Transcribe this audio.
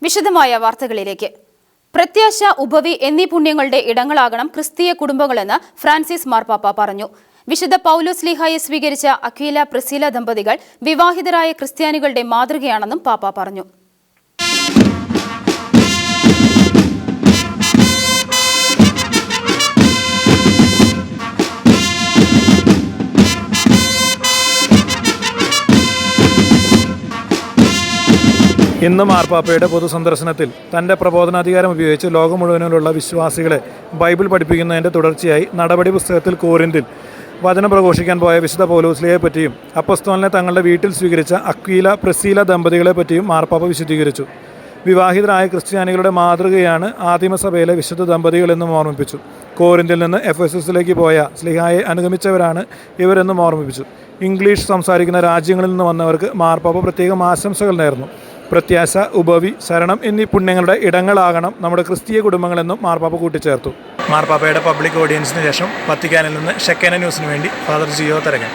വിശദമായ വാർത്തകളിലേക്ക്. പ്രത്യാശ, ഉപവി എന്നീ പുണ്യങ്ങളുടെ ഇടങ്ങളാകണം ക്രിസ്തീയ കുടുംബങ്ങളെന്ന് ഫ്രാൻസിസ് മാർപ്പാപ്പ പറഞ്ഞു. വിശുദ്ധ പൗലോസ് ശ്ലീഹായെ സ്വീകരിച്ച അക്വീല പ്രിസ്കില്ല ദമ്പതികൾ വിവാഹിതരായ ക്രിസ്ത്യാനികളുടെ മാതൃകയാണെന്നും പാപ്പ പറഞ്ഞു. ഇന്ന് മാർപ്പാപ്പയുടെ പൊതുസന്ദർശനത്തിൽ തൻ്റെ പ്രബോധനാധികാരം ഉപയോഗിച്ച് ലോകം മുഴുവനിലുള്ള വിശ്വാസികളെ ബൈബിൾ പഠിപ്പിക്കുന്നതിൻ്റെ തുടർച്ചയായി നടപടി പുസ്തകത്തിൽ കോരിന്തിൽ വചനം പ്രഘോഷിക്കാൻ പോയ വിശുദ്ധ പൗലോസ്ലിയെ പറ്റിയും അപ്പസ്തോലനെ തങ്ങളുടെ വീട്ടിൽ സ്വീകരിച്ച അക്വീല പ്രിസ്കില്ല ദമ്പതികളെ പറ്റിയും മാർപ്പാപ്പ വിശദീകരിച്ചു. വിവാഹിതരായ ക്രിസ്ത്യാനികളുടെ മാതൃകയാണ് ആദിമസഭയിലെ വിശുദ്ധ ദമ്പതികളെന്നും ഓർമ്മിപ്പിച്ചു. കോരിന്തിൽ നിന്ന് എഫെസസിലേക്ക് പോയ ശ്ലീഹായെ അനുഗമിച്ചവരാണ് ഇവരെന്നും ഓർമ്മിപ്പിച്ചു. ഇംഗ്ലീഷ് സംസാരിക്കുന്ന രാജ്യങ്ങളിൽ നിന്ന് വന്നവർക്ക് മാർപ്പാപ്പ പ്രത്യേകം ആശംസകൾ നേർന്നു. പ്രത്യാശ, ഉപവി, ശരണം എന്നീ പുണ്യങ്ങളുടെ ഇടങ്ങളാകണം നമ്മുടെ ക്രിസ്തീയ കുടുംബങ്ങളെന്നും മാർപ്പാപ്പ കൂട്ടിച്ചേർത്തു. മാർപ്പാപ്പയുടെ പബ്ലിക് ഓഡിയൻസിന് ശേഷം വത്തിക്കാനിൽ നിന്ന് ഷെക്കേന ന്യൂസിന് വേണ്ടി ഫാദർ ജിയോ തരകൻ.